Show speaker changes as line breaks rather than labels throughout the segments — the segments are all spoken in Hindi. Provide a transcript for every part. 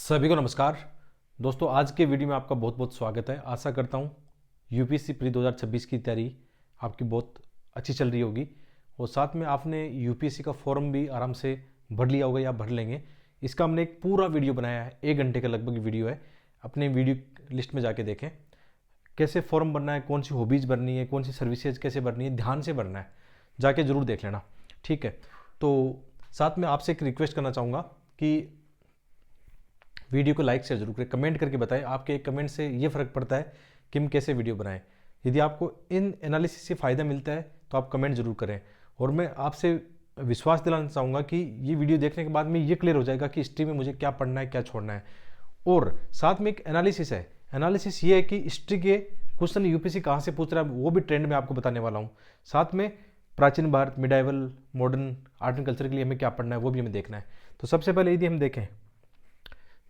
सभी को नमस्कार दोस्तों। आज के वीडियो में आपका बहुत बहुत स्वागत है। आशा करता हूँ यूपीएससी प्री 2026 की तैयारी आपकी बहुत अच्छी चल रही होगी और साथ में आपने यूपीएससी का फॉर्म भी आराम से भर लिया होगा या भर लेंगे। इसका हमने एक पूरा वीडियो बनाया है, 1 घंटे का लगभग वीडियो है। अपने वीडियो लिस्ट में जाके देखें कैसे फॉर्म भरना है, कौन सी हॉबीज़ भरनी है, कौन सी सर्विसेज कैसे भरनी है, ध्यान से भरना है, जाके ज़रूर देख लेना। ठीक है, तो साथ में आपसे एक रिक्वेस्ट करना चाहूँगा कि वीडियो को लाइक शेयर जरूर करें, कमेंट करके बताएं। आपके एक कमेंट से ये फर्क पड़ता है कि हम कैसे वीडियो बनाएं। यदि आपको इन एनालिसिस से फ़ायदा मिलता है तो आप कमेंट जरूर करें। और मैं आपसे विश्वास दिलाना चाहूँगा कि ये वीडियो देखने के बाद में ये क्लियर हो जाएगा कि हिस्ट्री में मुझे क्या पढ़ना है, क्या छोड़ना है। और साथ में एक एनालिसिस है। एनालिसिस ये है कि हिस्ट्री के क्वेश्चन यूपीएससी कहाँ से पूछ रहा है वो भी ट्रेंड में आपको बताने वाला हूँ। साथ में प्राचीन Bharat, medieval, modern, art and culture के लिए हमें क्या पढ़ना है वो भी हमें देखना है। तो सबसे पहले यदि हम देखें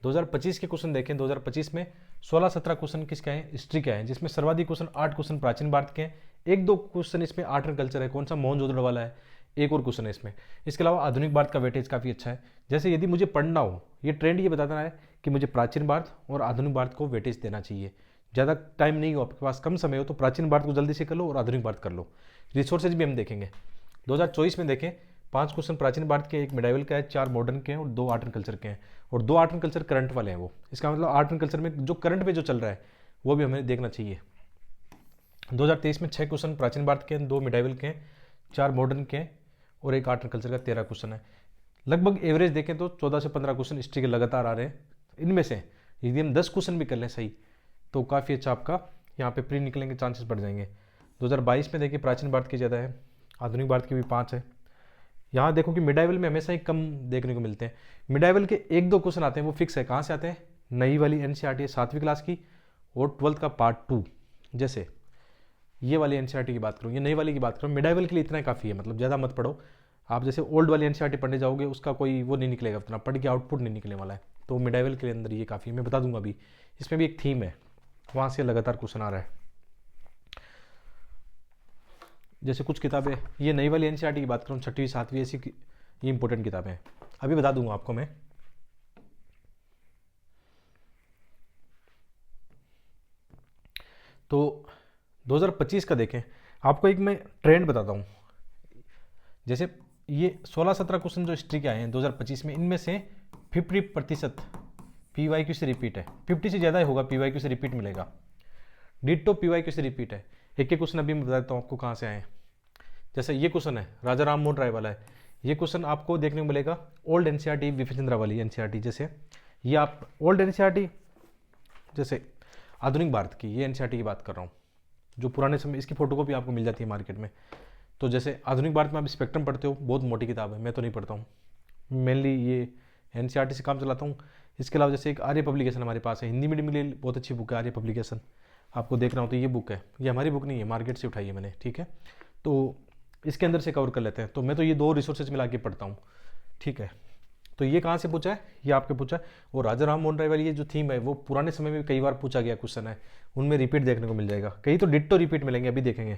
2025 के क्वेश्चन देखें, 2025 में 16-17 क्वेश्चन किसके हैं, हिस्ट्री के हैं, जिसमें सर्वाधिक क्वेश्चन 8 क्वेश्चन प्राचीन भारत के हैं। 1-2 क्वेश्चन इसमें आर्ट एंड कल्चर है, कौन सा मोहनजोदड़ो वाला है, एक और क्वेश्चन है इसमें। इसके अलावा आधुनिक भारत का वेटेज काफ़ी अच्छा है। जैसे यदि मुझे पढ़ना हो, ये ट्रेंड ये बताता है कि मुझे प्राचीन भारत और आधुनिक भारत को वेटेज देना चाहिए। ज़्यादा टाइम नहीं हो, आपके पास कम समय हो तो प्राचीन भारत को जल्दी से कर लो और आधुनिक भारत कर लो। रिसोर्सेज भी हम देखेंगे। 2024 में देखें 5 क्वेश्चन प्राचीन भारत के, 1 मिडाइवल का है, 4 मॉडर्न के हैं और 2 आर्ट एंड कल्चर के हैं। और 2 आर्ट एंड कल्चर करंट वाले हैं। वो इसका मतलब आर्ट एंड कल्चर में जो करंट पे जो चल रहा है वो भी हमें देखना चाहिए। 2023 में 6 क्वेश्चन प्राचीन भारत के हैं, 2 मिडाइवल के हैं, 4 मॉडर्न के हैं और 1 आर्ट एंड कल्चर का 13 क्वेश्चन है। लगभग एवरेज देखें तो 14 से 15 क्वेश्चन हिस्ट्री के लगातार आ रहे हैं। इनमें से यदि हम 10 क्वेश्चन भी कर लें सही तो काफ़ी अच्छा आपका यहाँ पे प्री निकलने के चांसेस बढ़ जाएंगे। 2022 में देखिए प्राचीन भारत की ज़्यादा है, आधुनिक भारत की भी 5 है। यहाँ देखो कि मिडाइवल में हमेशा ही कम देखने को मिलते हैं। मिडाइवल के 1-2 क्वेश्चन आते हैं, वो फिक्स है। कहाँ से आते हैं? नई वाली एनसीईआरटी है 7वीं क्लास की और 12th का पार्ट 2। जैसे ये वाली एनसीईआरटी की बात करूँ, ये नई वाली की बात करूँ, मिडाइवल के लिए इतना काफ़ी है, मतलब ज़्यादा मत पढ़ो। आप जैसे ओल्ड वाली एनसीईआरटी पढ़ने जाओगे उसका कोई वो नहीं निकलेगा, उतना पढ़ के आउटपुट नहीं निकलने वाला है। तो मिडाइवल के अंदर ये काफ़ी है, मैं बता दूंगा अभी। इसमें भी एक थीम है, वहाँ से लगातार क्वेश्चन आ रहा है। जैसे कुछ किताबें, ये नई वाली एनसीईआरटी की बात करूँ 6वीं 7वीं ऐसी ये इंपॉर्टेंट किताबें हैं, अभी बता दूंगा आपको मैं। तो 2025 का देखें, आपको एक मैं ट्रेंड बताता हूँ। जैसे ये 16-17 क्वेश्चन जो हिस्ट्री के आए हैं 2025 में, इनमें से 50% पीवाईक्यू से रिपीट है। 50 से ज़्यादा ही होगा पीवाईक्यू से रिपीट मिलेगा। डिट्टो पीवाईक्यू से रिपीट है। एक क्वेश्चन अभी मैं बताता हूँ आपको कहाँ से आए हैं। जैसे ये क्वेश्चन है, राजा राम मोहन राय वाला है। ये क्वेश्चन आपको देखने को मिलेगा ओल्ड एनसीईआरटी, विपिन चंद्रा वाली एनसीईआरटी। जैसे ये आप ओल्ड एनसीईआरटी, जैसे आधुनिक भारत की ये एनसीईआरटी की बात कर रहा हूँ, जो पुराने समय, इसकी फोटोकॉपी आपको मिल जाती है मार्केट में। तो जैसे आधुनिक भारत में आप स्पेक्ट्रम पढ़ते हो, बहुत मोटी किताब है, मैं तो नहीं पढ़ता हूँ, मेनली ये एनसीईआरटी से काम चलाता हूँ। इसके अलावा जैसे एक आर्य पब्लिकेशन हमारे पास है, हिंदी मीडियम के लिए बहुत अच्छी बुक है आर्य पब्लिकेशन। आपको देखना हो तो ये बुक है, ये हमारी बुक नहीं है, मार्केट से उठाई है मैंने। ठीक है, तो इसके अंदर से कवर कर लेते हैं। तो मैं तो ये 2 रिसोर्सेज मिला के पढ़ता हूँ। ठीक है, तो ये कहाँ से पूछा है? ये आपके पूछा है। और राजा राम मोहन राय वाली ये जो थीम है वो पुराने समय में कई बार पूछा गया क्वेश्चन है, उनमें रिपीट देखने को मिल जाएगा। कई तो डिट्टो रिपीट मिलेंगे, अभी देखेंगे।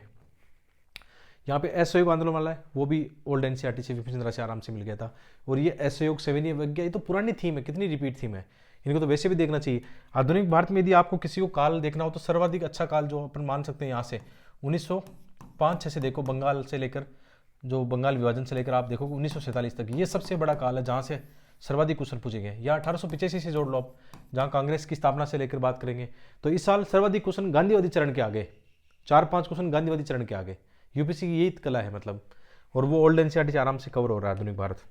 यहाँ पे असहयोग आंदोलन वाला है, वो भी ओल्ड एनसीईआरटी से विपिन चंद्रा से आराम से मिल गया था। और ये असहयोग सेवनीय विज्ञा, ये तो पुरानी थीम है, कितनी रिपीट थीम है, इनको तो वैसे भी देखना चाहिए। आधुनिक भारत में यदि आपको किसी को काल देखना हो तो सर्वाधिक अच्छा काल जो अपन मान सकते हैं यहाँ से 1905-6 से देखो, बंगाल से लेकर, जो बंगाल विभाजन से लेकर आप देखो 1947 तक, ये सबसे बड़ा काल है जहाँ से सर्वाधिक क्वेश्चन पूछे गए। या 1885 से जोड़ लो आप, जहाँ कांग्रेस की स्थापना से लेकर बात करेंगे तो इस साल सर्वाधिक क्वेश्चन गांधीवादी चरण के आगे, 4-5 क्वेश्चन गांधीवादी चरण के आगे। यूपीएससी की यही कला है मतलब। और वो ओल्ड एनसीईआरटी से आराम से कवर हो रहा है आधुनिक भारत।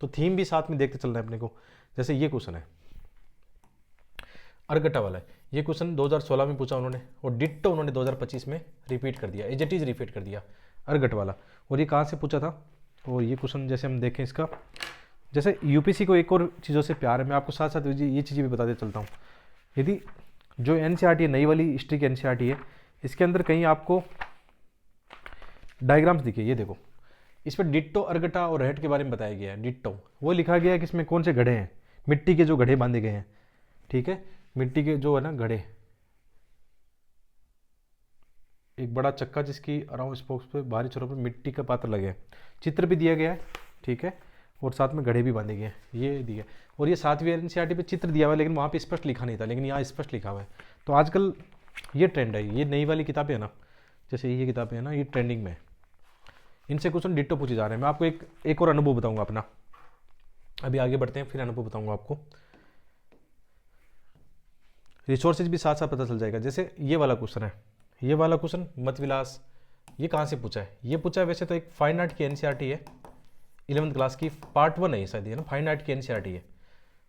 तो थीम भी साथ में देखते चल रहा है अपने को। जैसे ये क्वेश्चन है, अरगटा वाला है, ये क्वेश्चन 2016 में पूछा उन्होंने और डिट्टो उन्होंने 2025 में रिपीट कर दिया, एज इट इज रिपीट कर दिया, अरगट वाला। और ये कहाँ से पूछा था? और ये क्वेश्चन जैसे हम देखें इसका, जैसे यूपीएससी को एक और चीज़ों से प्यार है, मैं आपको साथ साथ ये चीज़ें भी बताते चलता हूँ। यदि जो एनसीईआरटी नई वाली हिस्ट्री की एनसीईआरटी है, इसके अंदर कहीं आपको डायग्राम्स दिखे, ये देखो, इसमें डिट्टो, अरगटा और रहट के बारे में बताया गया है। डिट्टो वो लिखा गया है कि इसमें कौन से घड़े हैं, मिट्टी के जो घड़े बांधे गए हैं। ठीक है, मिट्टी के जो है ना घड़े, एक बड़ा चक्का जिसकी अराउंड स्पोक्स पे बाहरी छोरों पर मिट्टी का पात्र लगे हैं, चित्र भी दिया गया है। ठीक है, और साथ में गढ़े भी बांधे गए हैं, ये दिया। और ये 7वीं एनसीईआरटी पे चित्र दिया हुआ है, लेकिन वहाँ पे स्पष्ट लिखा नहीं था, लेकिन यहाँ स्पष्ट लिखा हुआ है। तो आजकल ये ट्रेंड है, ये नई वाली किताबें है ना, जैसे ये किताबें हैं ना, ये ट्रेंडिंग में है, इनसे क्वेश्चन डिट्टो पूछे जा रहे हैं। मैं आपको एक और अनुभव बताऊंगा अपना, अभी आगे बढ़ते हैं, फिर अनुभव बताऊंगा आपको। रिसोर्सेज भी साथ साथ पता चल जाएगा। जैसे ये वाला क्वेश्चन है, ये वाला क्वेश्चन मत विलास, ये कहाँ से पूछा है? ये पूछा है वैसे तो एक फाइन आर्ट की एनसीईआरटी है, 11th क्लास की, पार्ट 1 है ये शायद, ये ना फाइन आर्ट की एनसीईआरटी है,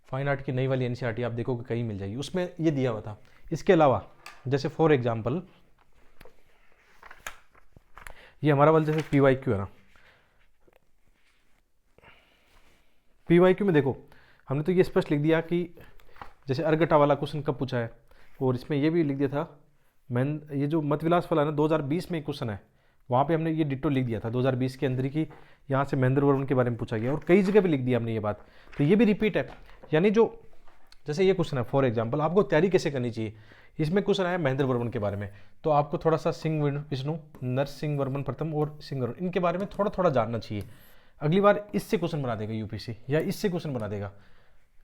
फाइन आर्ट की नई वाली एनसीईआरटी आप देखोगे कहीं मिल जाएगी, उसमें ये दिया हुआ था। इसके अलावा जैसे फॉर एग्जाम्पल ये हमारा वाला जैसे पीवाईक्यू है ना, पीवाईक्यू में देखो हमने तो ये स्पष्ट लिख दिया कि जैसे अर्गटा वाला क्वेश्चन कब पूछा है, और इसमें ये भी लिख दिया था ये जो मतविलास वाला है ना 2020 में क्वेश्चन है, वहाँ पे हमने ये डिट्टो लिख दिया था 2020 के अंदर की, यहाँ से महेंद्र वर्मन के बारे में पूछा गया, और कई जगह पे लिख दिया हमने ये बात। तो ये भी रिपीट है, यानी जो जैसे ये क्वेश्चन है फॉर एग्जाम्पल, आपको तैयारी कैसे करनी चाहिए, इसमें क्वेश्चन आया महेंद्र वर्मन के बारे में, तो आपको थोड़ा सा सिंह विष्णु, नरसिंह वर्मन प्रथम और सिंह वर्मन, इनके बारे में थोड़ा थोड़ा जानना चाहिए। अगली बार इससे क्वेश्चन बना देगा यूपीसी, या इससे क्वेश्चन बना देगा।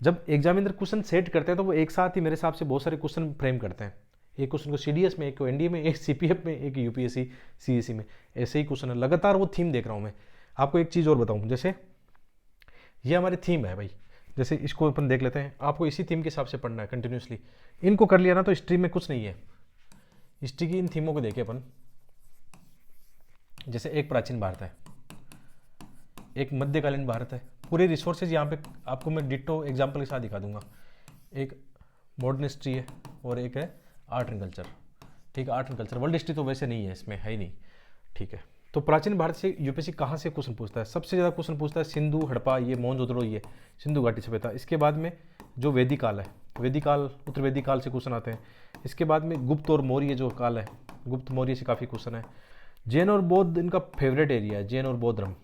जब एग्जामिनर क्वेश्चन सेट करते हैं तो वो एक साथ ही मेरे हिसाब से बहुत सारे क्वेश्चन फ्रेम करते हैं, एक क्वेश्चन को सीडीएस में, एक को एनडीए में, एक सीपीएफ में, एक यूपीएससी सीएससी में, ऐसे ही क्वेश्चन है। लगातार वो थीम देख रहा हूँ मैं। आपको एक चीज़ और बताऊँ, जैसे ये हमारी थीम है भाई, जैसे इसको अपन देख लेते हैं, आपको इसी थीम के हिसाब से पढ़ना है कंटिन्यूसली। इनको कर लिया ना तो हिस्ट्री में कुछ नहीं है। हिस्ट्री की इन थीमों को देखे अपन, जैसे एक प्राचीन भारत है, एक मध्यकालीन भारत है, पूरे रिसोर्सेज यहाँ पे आपको मैं डिट्टो एग्जाम्पल के साथ दिखा दूंगा। एक मॉडर्न हिस्ट्री है और एक है आर्ट एंड कल्चर, ठीक है, art and culture. World history तो वैसे नहीं है, इसमें है ही नहीं, ठीक है। तो प्राचीन भारत से यूपीएससी कहाँ से क्वेश्चन पूछता है? सबसे ज़्यादा क्वेश्चन पूछता है सिंधु, हड़प्पा, ये मोहनजोदड़ो, ये सिंधु घाटी सभ्यता। इसके बाद में जो वैदिक काल है, वैदिक काल, उत्तर वैदिक काल से क्वेश्चन आते हैं। इसके बाद में गुप्त और मौर्य जो काल है, गुप्त मौर्य से काफ़ी क्वेश्चन है। जैन और बौद्ध इनका फेवरेट एरिया है, जैन और बौद्ध धर्म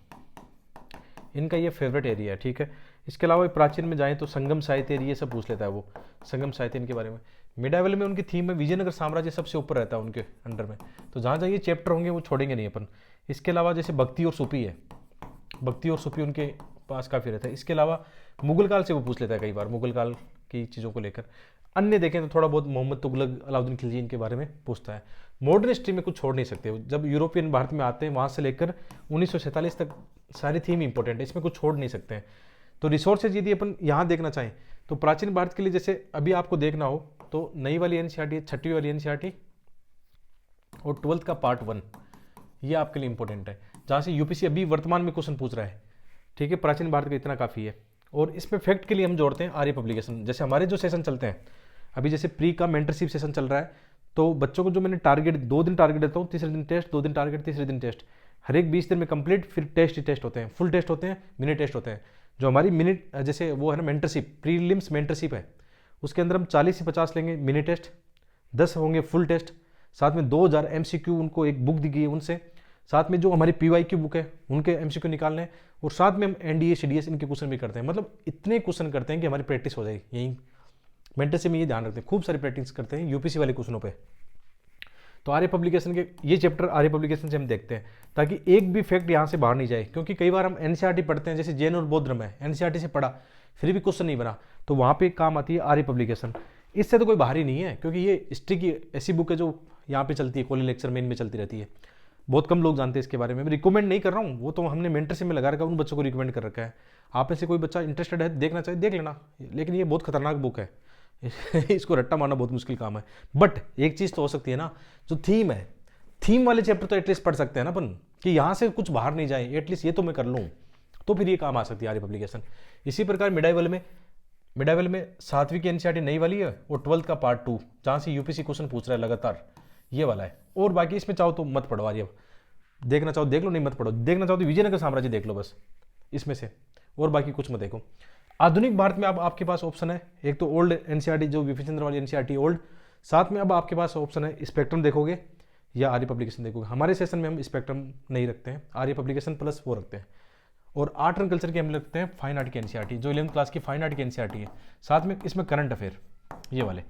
इनका ये फेवरेट एरिया है, ठीक है। इसके अलावा प्राचीन में जाएं तो संगम साहित्य, ये सब पूछ लेता है वो, संगम साहित्य इनके बारे में। मिडाइवल में उनकी थीम है विजयनगर साम्राज्य सबसे ऊपर रहता है उनके अंडर में, तो जहाँ जहाँ ये चैप्टर होंगे वो छोड़ेंगे नहीं अपन। इसके अलावा जैसे भक्ति और सूफी है, भक्ति और सूफी उनके पास काफ़ी रहता है। इसके अलावा मुगल काल से वो पूछ लेता है कई बार, मुगल काल की चीज़ों को लेकर। अन्य देखें तो थोड़ा बहुत मोहम्मद तुगलक, अलाउद्दीन खिलजी, इनके बारे में पूछता है। मॉडर्न हिस्ट्री में कुछ छोड़ नहीं सकते, जब यूरोपियन भारत में आते हैं वहाँ से लेकर 1947 तक सारी थीम इंपॉर्टेंट है, इसमें कुछ छोड़ नहीं सकते हैं। तो रिसोर्सेज यदि अपन यहाँ देखना चाहें तो प्राचीन भारत के लिए जैसे अभी आपको देखना हो तो नई वाली एनसीईआरटी, 6वीं वाली एनसीईआरटी और 12th का पार्ट 1, ये आपके लिए इंपॉर्टेंट है, जहाँ से यूपीसी अभी वर्तमान में क्वेश्चन पूछ रहा है, ठीक है। प्राचीन भारत का इतना काफ़ी है। और इसमें फैक्ट के लिए हम जोड़ते हैं आर्य पब्लिकेशन। जैसे हमारे जो सेशन चलते हैं अभी, जैसे प्री का मेंटरशिप सेशन चल रहा है, तो बच्चों को जो मैंने टारगेट 2 दिन टारगेट देता हूँ, तीसरे दिन टेस्ट, 2 दिन टारगेट, तीसरे दिन टेस्ट, हर एक 20 दिन में कंप्लीट, फिर टेस्ट ही टेस्ट होते हैं, फुल टेस्ट होते हैं, मिनी टेस्ट होते हैं। जो हमारी मिनट जैसे वो है ना मेंटरशिप, प्रीलिम्स मेंटरशिप है, उसके अंदर हम 40 से 50 लेंगे मिनी टेस्ट, 10 होंगे फुल टेस्ट, साथ में 2000 एमसीक्यू उनको एक बुक दी गई है उनसे, साथ में जो हमारी पीवाईक्यू बुक है उनके एमसीक्यू निकालने हैं, और साथ में हम एनडीए सीडीएस इनके क्वेश्चन भी करते हैं। मतलब इतने क्वेश्चन करते हैं कि हमारी प्रैक्टिस हो जाएगी। यही मेंटरशिप में ये ध्यान रखते हैं, खूब सारी प्रैक्टिस करते हैं यूपीसी वाले क्वेश्चनों पे। तो आर्य पब्लिकेशन के ये चैप्टर आर्य पब्लिकेशन से हम देखते हैं, ताकि एक भी फैक्ट यहाँ से बाहर नहीं जाए। क्योंकि कई बार हम एनसीईआरटी पढ़ते हैं, जैसे जैन और बौद्ध धर्म है, एनसीईआरटी से पढ़ा फिर भी क्वेश्चन नहीं बना, तो वहाँ पे काम आती है आर्य पब्लिकेशन। इससे तो कोई बाहर ही नहीं है, क्योंकि ये हिस्ट्री की ऐसी बुक है जो यहाँ पे चलती है, कॉलेज लेक्चर में इनमें चलती रहती है। बहुत कम लोग जानते हैं इसके बारे में। मैं रिकमेंड नहीं कर रहा हूँ, वो तो हमने मेंटरशिप में लगा रखा है, उन बच्चों को रिकमेंड कर रखा है। आप में से कोई बच्चा इंटरेस्टेड है, देखना चाहिए, देख लेना। लेकिन ये बहुत खतरनाक बुक है इसको रट्टा मारना बहुत मुश्किल काम है। बट एक चीज़ तो हो सकती है ना, जो थीम है, थीम वाले चैप्टर तो एटलीस्ट पढ़ सकते हैं ना अपन, कि यहाँ से कुछ बाहर नहीं जाए, एटलीस्ट ये तो मैं कर लूँ, तो फिर ये काम आ सकती है आर्य पब्लिकेशन। इसी प्रकार मिडाइवल में 7वीं की एनसीईआरटी नई वाली है, और 12th का पार्ट 2, जहाँ से यूपीसी क्वेश्चन पूछ रहा है लगातार, ये वाला है। और बाकी इसमें चाहो तो मत पढ़ो आर्य, देखना चाहो देख लो, नहीं मत पढ़ो, देखना चाहो तो विजयनगर साम्राज्य देख लो बस इसमें से, और बाकी कुछ मत देखो। आधुनिक भारत में अब आपके पास ऑप्शन है, एक तो ओल्ड एनसीईआरटी जो विपिन चंद्र वाली एनसीईआरटी ओल्ड, साथ में अब आपके पास ऑप्शन है स्पेक्ट्रम देखोगे या आर्य पब्लिकेशन देखोगे। हमारे सेशन में हम स्पेक्ट्रम नहीं रखते हैं, आर्य पब्लिकेशन प्लस वो रखते हैं। और आर्ट एंड कल्चर की हम रखते हैं फाइन आर्ट की एनसीईआरटी, जो 11th क्लास की फाइन आर्ट की एनसीईआरटी है, साथ में इसमें करंट अफेयर ये वाले,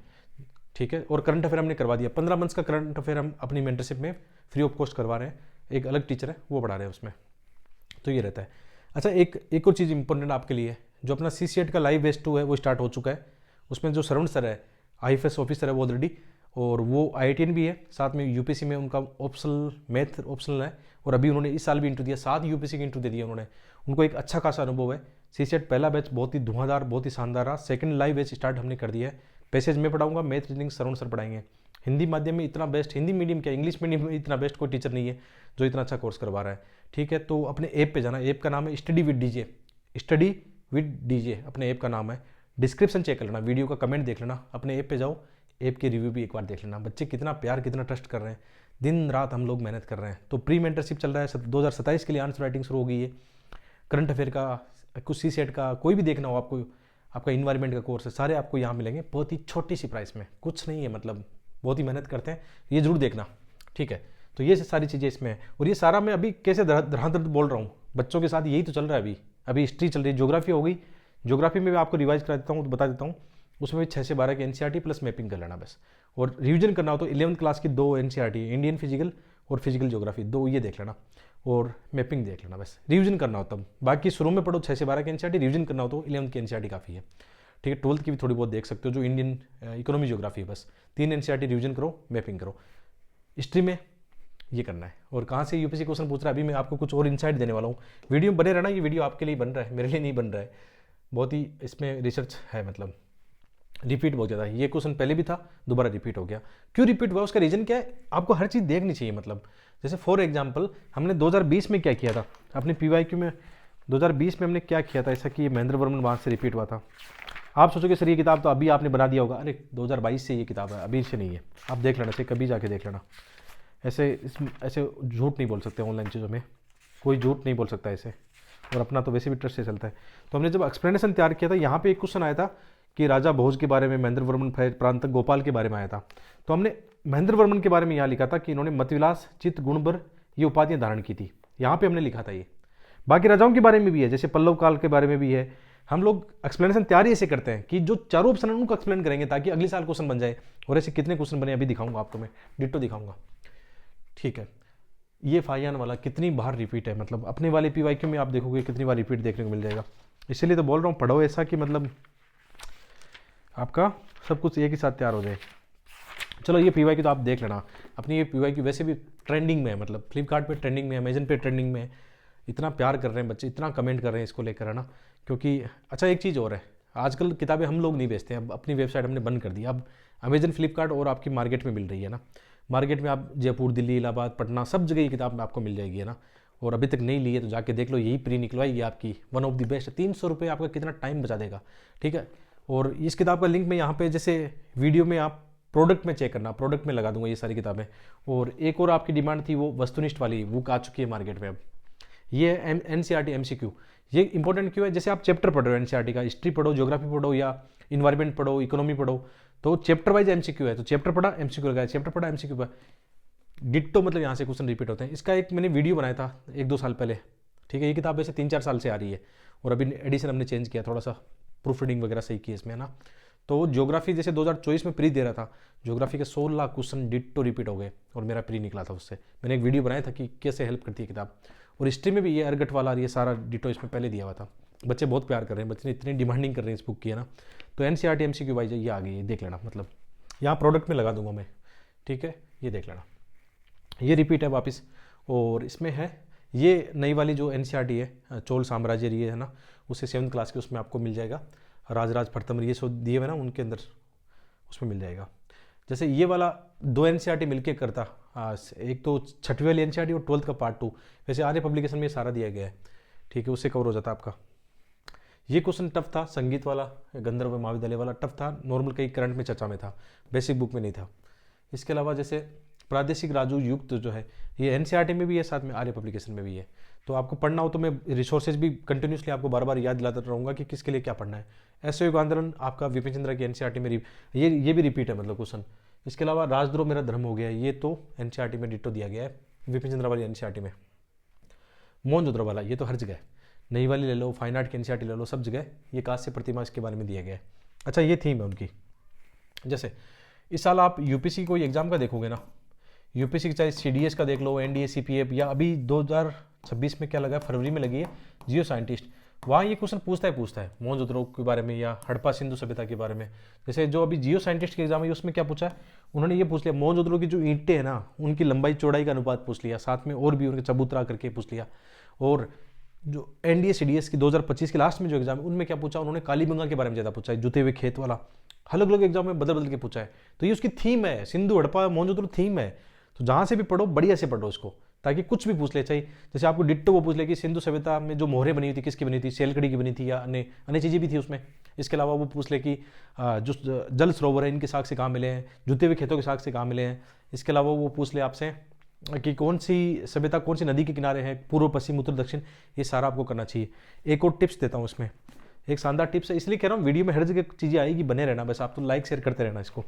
ठीक है। और करंट अफेयर हमने करवा दिया, 15 मंथ्स का करंट अफेयर हम अपनी मेंटरशिप में फ्री ऑफ कॉस्ट करवा रहे हैं, एक अलग टीचर है वो पढ़ा रहे हैं उसमें। तो ये रहता है। अच्छा, एक और चीज़ इंपॉर्टेंट आपके लिए, जो अपना CCET का लाइव बेस 2 है वो स्टार्ट हो चुका है। उसमें जो श्रवण सर है, IFS ऑफिसर है वो ऑलरेडी, और वो IITian भी है, साथ में UPSC में उनका ऑप्शनल मैथ ऑप्शनल है, और अभी उन्होंने इस साल भी इंटरव्यू दिया, 7 UPSC के इंटरव्यू दे दिया उन्होंने। उनको एक अच्छा खासा अनुभव है। CCET पहला बैच बहुत ही धुआंधार, बहुत ही शानदार रहा। सेकंड लाइव बैच स्टार्ट हमने कर दिया है। पैसेज में पढ़ाऊंगा, मैथ रीजनिंग श्रवण सर पढ़ाएंगे। हिंदी माध्यम में इतना बेस्ट, हिंदी मीडियम क्या इंग्लिश मीडियम में इतना बेस्ट कोई टीचर नहीं है जो इतना अच्छा कोर्स करवा रहा है। ठीक है, तो अपने ऐप पे जाना, ऐप का नाम है study with DJ, study with DJ अपने ऐप का नाम है। डिस्क्रिप्शन चेक कर लेना, वीडियो का कमेंट देख लेना, अपने ऐप पे जाओ, ऐप के रिव्यू भी एक बार देख लेना। बच्चे कितना प्यार, कितना ट्रस्ट कर रहे हैं, दिन रात हम लोग मेहनत कर रहे हैं। तो प्री मेंटरशिप चल रहा है, 2027 के लिए आंसर राइटिंग शुरू हो गई है। करंट अफेयर का, कुछ CCET का, कोई भी देखना हो आपको, आपका इन्वायरमेंट का कोर्स है, सारे आपको यहाँ मिलेंगे बहुत ही छोटी सी प्राइस में, कुछ नहीं है, मतलब बहुत ही मेहनत करते हैं, ये जरूर देखना। ठीक है, तो ये सारी चीज़ें इसमें है। और ये सारा मैं अभी कैसे धड़ाधड़ बोल रहा हूँ, बच्चों के साथ यही तो चल रहा है अभी। अभी हिस्ट्री चल रही है, ज्योग्राफी हो गई, ज्योग्राफी में भी आपको रिवाइज करा देता हूँ, तो बता देता हूँ। उसमें भी 6 से 12 के NCERT प्लस मैपिंग कर लेना बस। और रिवीजन करना हो तो 11th क्लास की 2 NCERT, इंडियन फिजिकल और फिजिकल ज्योग्राफी, 2 ये देख लेना, और मैपिंग देख लेना बस। रिवीजन करना हो तब, बाकी शुरू में पढ़ो 6 से 12 के NCERT, रिवीजन करना हो तो 11th की NCERT काफ़ी है। ठीक है, 12th की भी थोड़ी बहुत देख सकते हो, जो इंडियन इकोनॉमी ज्योग्राफी है, बस 3 NCERT रिवीजन करो, मैपिंग करो। हिस्ट्री में ये करना है। और कहाँ से UPSC क्वेश्चन पूछ रहा है, अभी मैं आपको कुछ और इंसाइट देने वाला हूँ। वीडियो में बने रहना, ये वीडियो आपके लिए बन रहा है, मेरे लिए नहीं बन रहा है। बहुत ही इसमें रिसर्च है, मतलब रिपीट बहुत ज़्यादा है। ये क्वेश्चन पहले भी था, दोबारा रिपीट हो गया। क्यों रिपीट हुआ, उसका रीज़न क्या है, आपको हर चीज़ देखनी चाहिए। मतलब जैसे फॉर एग्जाम्पल हमने 2020 में क्या किया था, अपने PYQ में 2020 में हमने क्या किया था ऐसा कि ये महेंद्र वर्मन वहाँ से रिपीट हुआ था। आप सोचोगे सर ये किताब तो अभी आपने बना दिया होगा, अरे 2022 से ये किताब है, अभी से नहीं है। आप देख लेना, कभी जाके देख लेना। ऐसे झूठ नहीं बोल सकते ऑनलाइन चीज़ों में, कोई झूठ नहीं बोल सकता ऐसे, और अपना तो वैसे भी ट्रस्ट से चलता है। तो हमने जब एक्सप्लेनेशन तैयार किया था, यहाँ पे एक क्वेश्चन आया था कि राजा भोज के बारे में, महेंद्र वर्मन प्रांत गोपाल के बारे में आया था। तो हमने महेंद्र वर्मन के बारे में यहाँ लिखा था कि इन्होंने मतविलास, चित्त, गुणबर ये उपाधियाँ धारण की थी, यहाँ पे हमने लिखा था ये। बाकी राजाओं के बारे में भी है, जैसे पल्लव काल के बारे में भी है। हम लोग एक्सप्लेनेशन तैयार ही ऐसे करते हैं कि जो चारों ऑप्शन है उनको एक्सप्लेन करेंगे ताकि अगले साल क्वेश्चन बन जाए। और ऐसे कितने क्वेश्चन बने अभी दिखाऊंगा आपको, मैं डिट्टो दिखाऊंगा। ठीक है, ये फाइयान वाला कितनी बार रिपीट है, मतलब अपने वाले PYQ में आप देखोगे कितनी बार रिपीट देखने को मिल जाएगा। इसीलिए तो बोल रहा हूँ, पढ़ो ऐसा कि मतलब आपका सब कुछ एक ही साथ तैयार हो जाए। चलो ये PYQ तो आप देख लेना। अपनी ये PYQ वैसे भी ट्रेंडिंग में है, मतलब फ्लिपकार्ट पे ट्रेंडिंग में है, अमेजन पे ट्रेंडिंग में है। इतना प्यार कर रहे हैं बच्चे, इतना कमेंट कर रहे हैं इसको लेकर, है ना। क्योंकि अच्छा एक चीज़ और है, आजकल किताबें हम लोग नहीं बेचते हैं, अब अपनी वेबसाइट हमने बंद कर दी। अब अमेजन, फ्लिपकार्ट और आपकी मार्केट में मिल रही है ना। मार्केट में आप जयपुर, दिल्ली, इलाहाबाद, पटना, सब जगह ये किताब आपको मिल जाएगी, है ना। और अभी तक नहीं ली है तो जाके देख लो, यही प्री निकलवाई आपकी वन ऑफ द बेस्ट। 300 रुपये आपका कितना टाइम बचा देगा। ठीक है, और इस किताब का लिंक मैं यहाँ पे जैसे वीडियो में आप प्रोडक्ट में चेक करना, प्रोडक्ट में लगा दूंगा ये सारी किताबें। और एक और आपकी डिमांड थी वो वस्तुनिष्ठ वाली, वो आ चुकी है मार्केट में अब। ये NCERT MCQ, ये इंपॉर्टेंट क्यों है, जैसे आप चैप्टर पढ़ रहे हो NCERT का, हिस्ट्री पढ़ो, ज्योग्राफी पढ़ो, या इन्वायरमेंट पढ़ो, इकोनॉमी पढ़ो, तो चैप्टर वाइज MCQ है। तो चैप्टर पढ़ा MCQ लगाया, चैप्टर पढ़ा MCQ पर डिट्टो, मतलब यहाँ से क्वेश्चन रिपीट होते हैं। इसका एक मैंने वीडियो बनाया था 1-2 साल पहले। ठीक है, ये किताब वैसे 3-4 साल से आ रही है, और अभी एडिशन हमने चेंज किया, थोड़ा सा प्रूफ रीडिंग वगैरह सही की इसमें, है ना। तो ज्योग्राफी जैसे 2024 में प्री दे रहा था, ज्योग्राफी के 16 क्वेश्चन डिट्टो रिपीट हो गए, और मेरा प्री निकला था उससे। मैंने एक वीडियो बनाया था कि कैसे हेल्प करती है किताब। और हिस्ट्री में भी ये अर्गट वाला, ये सारा डिट्टो इसमें पहले दिया हुआ था। बच्चे बहुत प्यार कर रहे हैं, बच्चे ने इतनी डिमांडिंग कर रहे हैं इस बुक की, है ना। तो NCERT MCQ वाइज ये आ गई है, देख लेना। मतलब यहाँ प्रोडक्ट में लगा दूंगा मैं। ठीक है, ये देख लेना, ये रिपीट है वापस। और इसमें है ये नई वाली जो NCERT है, चोल साम्राज्य ये है ना, उससे 7th क्लास के उसमें आपको मिल जाएगा। राजराज प्रथम ये सो दिए हुए ना, उनके अंदर उसमें मिल जाएगा। जैसे ये वाला 2 NCERT मिलके करता, एक तो 6वीं वाली NCERT और 12th का पार्ट 2, वैसे आर्य पब्लिकेशन में सारा दिया गया है। ठीक है, उससे कवर हो जाता आपका। ये क्वेश्चन टफ था, संगीत वाला, गंधर्व महाविद्यालय वाला टफ था, नॉर्मल कई करंट में चर्चा में था, बेसिक बुक में नहीं था। इसके अलावा जैसे प्रादेशिक राजू युक्त जो है, ये NCERT में भी है, साथ में आर्य पब्लिकेशन में भी है। तो आपको पढ़ना हो तो मैं रिसोर्सेज भी कंटिन्यूसली आपको बार बार याद दिलाता रहूँगा कि किसके लिए क्या पढ़ना है। असहयोग आंदोलन आपका विपिन चंद्रा की NCERT में ये भी रिपीट है, मतलब क्वेश्चन। इसके अलावा राजद्रोह मेरा धर्म हो गया, ये तो NCERT में डिट्टो दिया गया है, विपिन चंद्रा वाली NCERT में। मोहनजोदड़ो वाला ये तो हर जगह है, नई वाली ले लो, फाइन आर्ट की NCERT ले लो, सब जगह ये कांस्य प्रतिमा इसके बारे में दिया गया है। अच्छा, ये थीम है उनकी। जैसे इस साल आप UPSC कोई एग्जाम का देखोगे ना, यूपीएससी चाहे सीडीएस का देख लो, एनडीए, सीपीएफ, या अभी 2026 में क्या लगा है, फरवरी में लगी है जियो साइंटिस्ट, वहाँ ये क्वेश्चन पूछता है मोहनजोदड़ो के बारे में या हड़प्पा सिंधु सभ्यता के बारे में। जैसे जो अभी जियो साइंटिस्ट के एग्जाम है उसमें क्या पूछा है, उन्होंने ये पूछ लिया मोहनजोदड़ो की जो ईंटें हैं ना उनकी लंबाई चौड़ाई का अनुपात पूछ लिया, साथ में और भी उनके चबूतरा करके पूछ लिया। और जो एनडीए सीडीएस की 2025 के लास्ट में जो एग्जाम है उनमें क्या पूछा, उन्होंने कालीबंगा के बारे में ज़्यादा पूछा है, जुते हुए खेत वाला, अलग अलग एग्जाम में बदल बदल के पूछा है। तो ये उसकी थीम है, सिंधु हड़प्पा मोहनजोदड़ो थीम है। तो जहाँ से भी पढ़ो बढ़िया से पढ़ो इसको, ताकि कुछ भी पूछ ले, चाहे जैसे आपको डिट्टो वो पूछ ले कि सिंधु सभ्यता में जो मोहरें बनी हुई थी किसकी बनी थी, सेलकड़ी की बनी थी या अन्य अन्य चीज़ें भी थी उसमें। इसके अलावा वो पूछ ले कि जो जल सरोवर है इनके साग से कहाँ मिले हैं, जुते हुए खेतों के साग से कहाँ मिले हैं। इसके अलावा वो पूछ ले आपसे कि कौन सी सभ्यता कौन सी नदी के किनारे है, पूर्व, पश्चिम, उत्तर, दक्षिण, ये सारा आपको करना चाहिए। एक और टिप्स देता हूँ इसमें, एक शानदार टिप्स है, इसलिए कह रहा हूँ वीडियो में हर जगह चीज़ें आएगी, बने रहना बस, आप तो लाइक शेयर करते रहना इसको,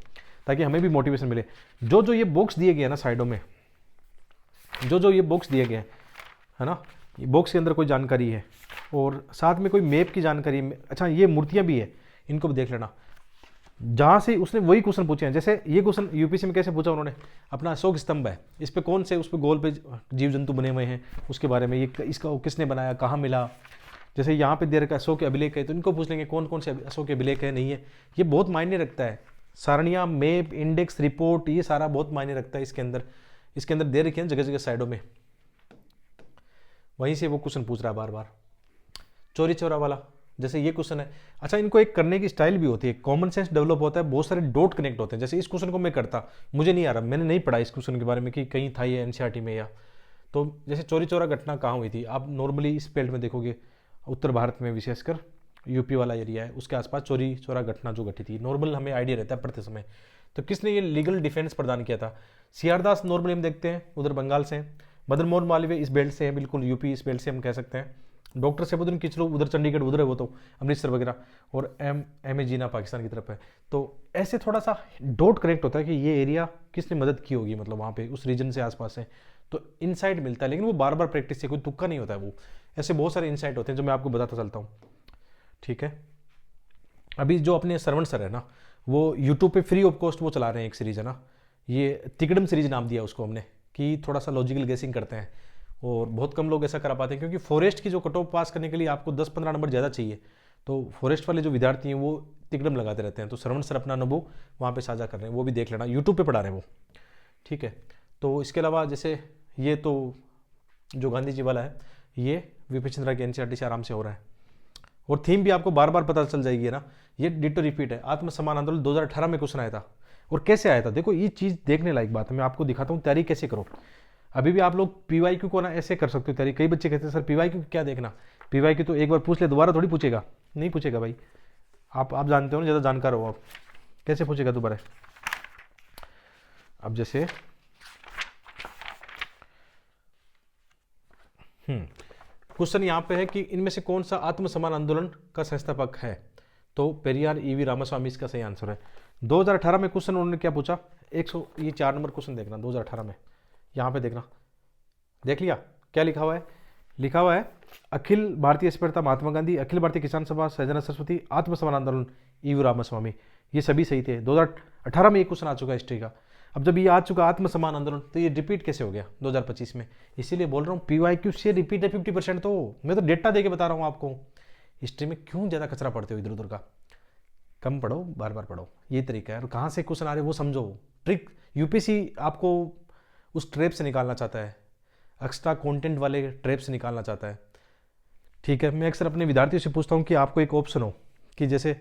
ताकि हमें भी मोटिवेशन मिले। जो जो ये बॉक्स दिए गए हैं ना साइडों में, जो जो ये बॉक्स दिए गए हैं है ना, ये बॉक्स के अंदर कोई जानकारी है और साथ में कोई मैप की जानकारी, अच्छा ये मूर्तियाँ भी है, इनको भी देख लेना। जहाँ से उसने वही क्वेश्चन पूछे हैं, जैसे ये क्वेश्चन यूपीएससी में कैसे पूछा उन्होंने, अपना अशोक स्तंभ है, इस पे कौन से, उस पे गोल पे जीव जंतु बने हुए हैं, उसके बारे में, ये इसका किसने बनाया, कहाँ मिला। जैसे यहाँ पे दे रखा अशोक के अभिलेख है, तो इनको पूछ लेंगे कौन कौन से अशोक के अभिलेख है, नहीं है। ये बहुत मायने रखता है, सारणियाँ, मैप, इंडेक्स, रिपोर्ट, ये सारा बहुत मायने रखता है इसके अंदर। इसके अंदर दे रखे हैं जगह जगह साइडों में, वहीं से वो क्वेश्चन पूछ रहा है बार बार। चोरी चोरा वाला जैसे ये क्वेश्चन है, अच्छा इनको एक करने की स्टाइल भी होती है, कॉमन सेंस डेवलप होता है, बहुत सारे डॉट कनेक्ट होते हैं। जैसे इस क्वेश्चन को मैं करता, मुझे नहीं आ रहा, मैंने नहीं पढ़ा इस क्वेश्चन के बारे में कि कहीं था ये एनसीईआरटी में, या तो जैसे चोरी चोरा घटना कहाँ हुई थी, आप नॉर्मली इस बेल्ट में देखोगे, उत्तर भारत में विशेषकर यूपी वाला एरिया है, उसके आसपास चोरी चोरा घटना जो घटी थी, नॉर्मल हमें आइडिया रहता है पढ़ते समय। तो किसने ये लीगल डिफेंस प्रदान किया था, सीआर दास नॉर्मली हम देखते हैं उधर बंगाल से, मदन मोहन मालवीय इस बेल्ट से है, बिल्कुल यूपी इस बेल्ट से हम कह सकते हैं। डॉक्टर शहबुद्दीन किचलू उधर चंडीगढ़ उधर है, वो तो अमृतसर वगैरह, और एम ए जीना पाकिस्तान की तरफ है। तो ऐसे थोड़ा सा डॉट कनेक्ट होता है कि ये एरिया किसने मदद की होगी, मतलब वहाँ पे उस रीजन से आसपास है, तो इनसाइट मिलता है। लेकिन वो बार बार प्रैक्टिस से, कोई तुक्का नहीं होता है वो, ऐसे बहुत सारे इनसाइट होते हैं जो मैं आपको बताता चलता हूँ, ठीक है। अभी जो अपने सरवण सर है ना, वो यूट्यूब पे फ्री ऑफ कॉस्ट वो चला रहे हैं एक सीरीज है ना, ये तिकड़म सीरीज नाम दिया उसको हमने, कि थोड़ा सा लॉजिकल गेसिंग करते हैं, और बहुत कम लोग ऐसा करा पाते हैं, क्योंकि फॉरेस्ट की जो कट ऑफ पास करने के लिए आपको 10-15 नंबर ज़्यादा चाहिए। तो फॉरेस्ट वाले जो विद्यार्थी हैं वो तिकड़म लगाते रहते हैं, तो सरवण सर अपना अनुभव वहाँ पे साझा कर रहे हैं, वो भी देख लेना, यूट्यूब पे पढ़ा रहे हैं वो, ठीक है। तो इसके अलावा जैसे ये तो जो गांधी जी वाला है, ये विपिन चंद्रा के एनसीईआरटी से आराम से हो रहा है, और थीम भी आपको बार बार पता चल जाएगी ना, ये डिटो रिपीट है। आत्मसम्मान आंदोलन 2018 में क्वेश्चन आया था, और कैसे आया था देखो, ये चीज़ देखने लायक बात है, मैं आपको दिखाता हूँ तैयारी कैसे करो। अभी भी आप लोग पीवाईक्यू को ना ऐसे कर सकते हो तैयारी। कई बच्चे कहते हैं सर पीवाईक्यू क्या देखना, पीवाईक्यू तो एक बार पूछ ले दोबारा थोड़ी पूछेगा, नहीं पूछेगा भाई, आप जानते हो ना, ज़्यादा जानकार हो आप, कैसे पूछेगा दोबारा। अब जैसे क्वेश्चन यहाँ पे है कि इनमें से कौन सा आत्मसम्मान आंदोलन का संस्थापक है, तो पेरियार ईवी रामास्वामी इसका सही आंसर है। 2018 में क्वेश्चन उन्होंने क्या पूछा, 104 नंबर क्वेश्चन देखना 2018 में, यहाँ पे देखना, देख लिया क्या लिखा हुआ है, लिखा हुआ है अखिल भारतीय स्पर्धा महात्मा गांधी, अखिल भारतीय किसान सभा सहजानंद सरस्वती, आत्मसम्मान आंदोलन ईवी रामास्वामी, ये सभी सही थे। 2018 में ये क्वेश्चन आ चुका है हिस्ट्री का। अब जब ये आ चुका आत्मसम्मान आंदोलन, तो ये रिपीट कैसे हो गया 2025 में, इसीलिए बोल रहा हूँ पीवाईक्यू से रिपीट है 50%। तो मैं तो डेटा दे के बता रहा हूँ आपको, हिस्ट्री में क्यों ज़्यादा कचरा पढ़ते हो इधर उधर का, कम पढ़ो बार बार पढ़ो, ये तरीका है। और कहाँ से क्वेश्चन आ रहे वो समझो, ट्रिक यूपीएससी आपको उस ट्रैप से निकालना चाहता है, एक्स्ट्रा कंटेंट वाले ट्रैप से निकालना चाहता है, ठीक है। मैं अक्सर अपने विद्यार्थियों से पूछता हूँ कि आपको एक ऑप्शन हो कि जैसे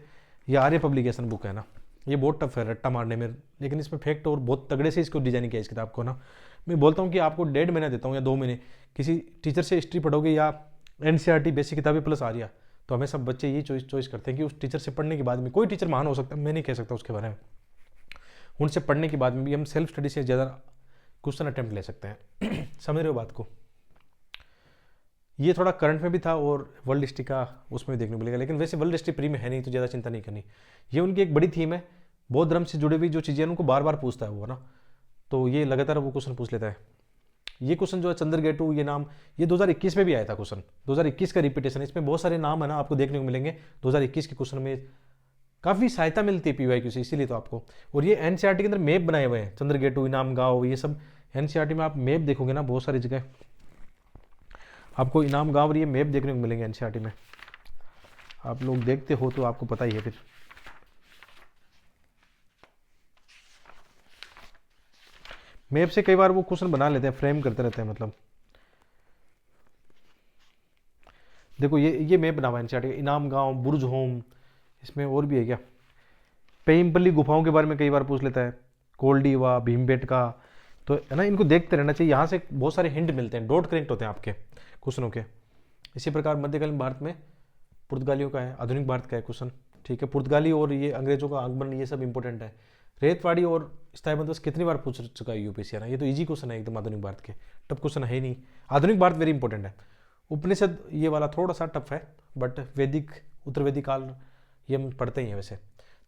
ये आर्य पब्लिकेशन बुक है ना, ये बहुत टफ है रट्टा मारने में, लेकिन इसमें फैक्ट और बहुत तगड़े से इसको डिजाइन किया इस किताब को ना। मैं बोलता हूँ कि आपको 1.5 महीना देता हूँ या 2 महीने, किसी टीचर से हिस्ट्री पढ़ोगे या एनसीईआरटी बेसिक किताबें प्लस आर्या, तो हमें सब बच्चे ये चॉइस करते हैं कि उस टीचर से पढ़ने के बाद में, कोई टीचर महान हो सकता है, मैं नहीं कह सकता उसके बारे में, उनसे पढ़ने के बाद में भी हम सेल्फ स्टडी से ज़्यादा क्वेश्चन अटेम्प्ट ले सकते हैं। समझ रहे हो बात को। ये थोड़ा करंट में भी था और वर्ल्ड हिस्ट्री का उसमें भी देखने को मिलेगा, लेकिन वैसे वर्ल्ड हिस्ट्री प्री में है नहीं, तो ज़्यादा चिंता नहीं करनी। ये उनकी एक बड़ी थीम है, बौद्ध धर्म से जुड़े हुई जो चीज़ें उनको बार बार पूछता है वो ना, तो ये लगातार वो क्वेश्चन पूछ लेता है। ये क्वेश्चन जो है चंद्रगेटू, ये नाम ये 2021 में भी आया था क्वेश्चन, 2021 का रिपीटेशन, इसमें बहुत सारे नाम है ना आपको देखने को मिलेंगे 2021 के क्वेश्चन में, काफ़ी सहायता मिलती है पीवाईक्यू से, इसीलिए तो आपको। और ये एनसीईआरटी के अंदर मैप बनाए हुए हैं, चंद्रगेटू, इनाम गांव, ये सब एनसीईआरटी में आप मैप देखोगे ना, बहुत सारी जगह आपको इनाम गांव और ये मैप देखने को मिलेंगे एनसीईआरटी में। आप लोग देखते हो तो आपको पता ही है। फिर मैप से कई बार वो क्वेश्चन बना लेते हैं, फ्रेम करते रहते हैं। मतलब देखो ये मैप बना हुआ है एनसीईआरटी, इनाम गांव, बुर्ज होम, इसमें और भी है क्या, पेमपल्ली गुफाओं के बारे में कई बार पूछ लेता है, कोल्डीवा, भीमबेटका। तो है ना, इनको देखते रहना चाहिए, यहाँ से बहुत सारे हिंट मिलते हैं, डॉट कनेक्ट होते हैं आपके क्वेश्चनों के। इसी प्रकार मध्यकालीन भारत में पुर्तगालियों का है, आधुनिक भारत का है क्वेश्चन। ठीक है, पुर्तगाली और ये अंग्रेजों का आगमन, ये सब इंपॉर्टेंट है। रेतवाड़ी और स्थायी बंदोबस्त कितनी बार पूछ चुका है यूपीएससी, है ना, ये तो इजी क्वेश्चन है एकदम आधुनिक भारत के, टफ क्वेश्चन है ही नहीं। आधुनिक भारत वेरी इंपॉर्टेंट है। उपनिषद ये वाला थोड़ा सा टफ है, बट वैदिक, उत्तर वैदिक काल ये हम पढ़ते ही हैं वैसे।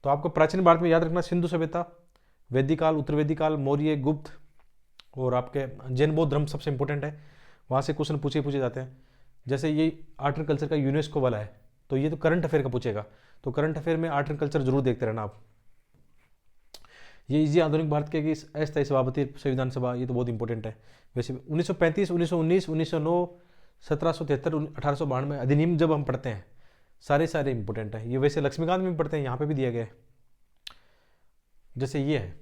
तो आपको प्राचीन भारत में याद रखना सिंधु सभ्यता, वैदिक काल, उत्तर वैदिक काल, मौर्य, गुप्त और आपके जैन बौद्ध धर्म सबसे इंपॉर्टेंट है, वहाँ से क्वेश्चन पूछे जाते हैं। जैसे ये आर्ट एंड कल्चर का यूनेस्को वाला है, तो ये तो करंट अफेयर का पूछेगा, तो करंट अफेयर में आर्ट एंड कल्चर जरूर देखते रहना आप। ये इजी आधुनिक भारत के कि अस्थायी सभापति संविधान सभा, ये तो बहुत इंपॉर्टेंट है वैसे। 1935, 1919, 1909, 1773, 1892 अधिनियम जब हम पढ़ते हैं, सारे इंपॉर्टेंट है ये। वैसे लक्ष्मीकांत में पढ़ते हैं, यहाँ पे भी दिया गया है। जैसे ये है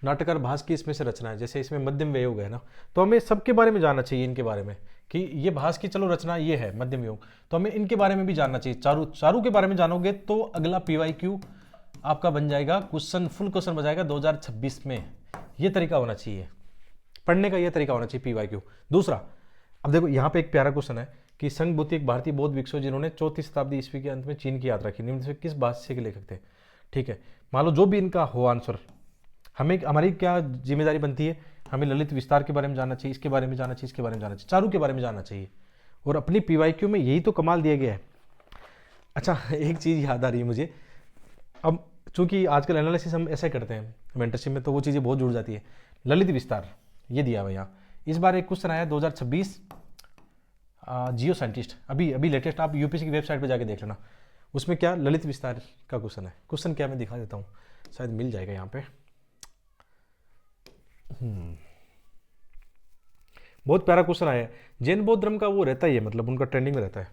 नाटककार भास की इसमें से रचना है, जैसे इसमें मध्यम योग है ना, तो हमें सबके बारे में जानना चाहिए, इनके बारे में, कि ये भास की चलो रचना ये है मध्यम योग, तो हमें इनके बारे में भी जानना चाहिए। चारू के बारे में जानोगे तो अगला पीवाईक्यू आपका बन जाएगा क्वेश्चन, फुल क्वेश्चन बन जाएगा 2026 में। ये तरीका होना चाहिए पढ़ने का, ये तरीका होना चाहिए पीवाईक्यू। दूसरा, अब देखो यहाँ पे एक प्यारा क्वेश्चन है कि संघ बुद्धि एक भारतीय बौद्ध भिक्षु जिन्होंने 4वीं शताब्दी ईस्वी के अंत में चीन की यात्रा की, निम्न से किस भाष्य के लेखक थे। ठीक है, मान लो जो भी इनका हो आंसर, हमें हमारी क्या जिम्मेदारी बनती है, हमें ललित विस्तार के बारे में जानना चाहिए, इसके बारे में जानना चाहिए, इसके बारे में जानना चाहिए, चारू के बारे में जानना चाहिए। और अपनी पीवाईक्यू में यही तो कमाल दिया गया है। अच्छा, एक चीज़ याद आ रही है मुझे, अब चूंकि आजकल एनालिसिस हम ऐसे करते हैं मेंटरशिप में, तो वो चीज़ें बहुत जुड़ जाती है। ललित विस्तार ये दिया हुआ यहाँ, इस बार एक क्वेश्चन आया 2026 जियो साइंटिस्ट, अभी लेटेस्ट, आप यूपीएससी की वेबसाइट पर जाके देख लेना, उसमें क्या ललित विस्तार का क्वेश्चन है। क्वेश्चन क्या मैं दिखा देता हूँ, शायद मिल जाएगा यहाँ पे। बहुत प्यारा क्वेश्चन आया है। जैन बौद्ध धर्म का वो रहता ही है, मतलब उनका ट्रेंडिंग में रहता है।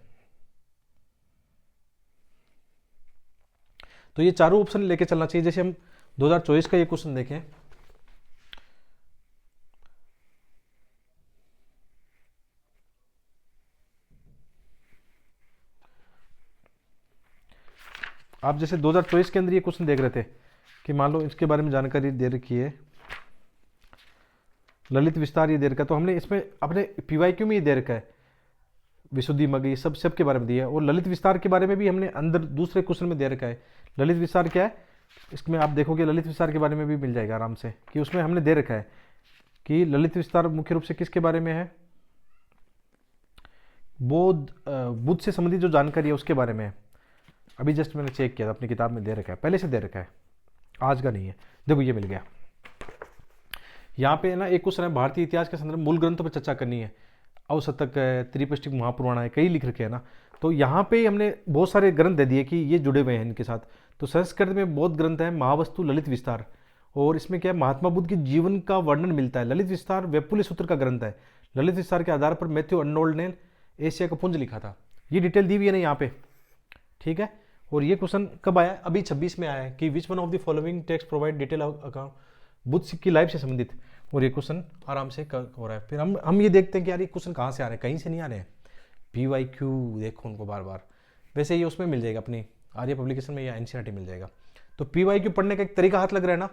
तो ये चारों ऑप्शन लेके चलना चाहिए। जैसे हम 2024 का ये क्वेश्चन देखें, आप जैसे 2024 के अंदर ये क्वेश्चन देख रहे थे कि मान लो इसके बारे में जानकारी दे रखी है, ललित विस्तार ये दे रखा है, तो हमने इसमें अपने पीवाईक्यू में ये दे रखा है, विशुद्धि मग, ये सब के बारे में दिया है। और ललित विस्तार के बारे में भी हमने अंदर दूसरे क्वेश्चन में दे रखा है। ललित विस्तार क्या है, इसमें आप देखोगे ललित विस्तार के बारे में भी मिल जाएगा आराम से, कि उसमें हमने दे रखा है कि ललित विस्तार मुख्य रूप से किसके बारे में है, बुद्ध से संबंधित जो जानकारी है उसके बारे में है। अभी जस्ट मैंने चेक किया था, अपनी किताब में दे रखा है, पहले से दे रखा है, आज का नहीं है। देखो ये मिल गया। यहाँ पे ना एक क्वेश्चन है, भारतीय इतिहास के संदर्भ मूल ग्रंथों पर चर्चा करनी है, अवशतक है, त्रिपिटक महापुराण है, कई लिख रखे हैं ना। तो यहाँ पे हमने बहुत सारे ग्रंथ दे दिए कि ये जुड़े हुए हैं इनके साथ। तो संस्कृत में बौद्ध ग्रंथ है महावस्तु, ललित विस्तार, और इसमें क्या है, महात्मा बुद्ध के जीवन का वर्णन मिलता है। ललित विस्तार वेपुली सूत्र का ग्रंथ है। ललित विस्तार के आधार पर मैथ्यू अर्नोल्ड ने एशिया का पुंज लिखा था। ये डिटेल दी हुई है ना यहाँ पे, ठीक है। और ये क्वेश्चन कब आया, अभी 26 में आया है कि which one of the following text provide detail account Buddha की लाइफ से संबंधित। और ये क्वेश्चन आराम से हो रहा है। फिर हम ये देखते हैं कि यार ये क्वेश्चन कहाँ से आ रहे हैं, कहीं से नहीं आ रहे हैं। पीवाईक्यू देखो उनको बार बार, वैसे ये उसमें मिल जाएगा अपनी आर्य पब्लिकेशन में या एनसीईआरटी मिल जाएगा। तो पीवाईक्यू पढ़ने का एक तरीका हाथ लग रहा है ना,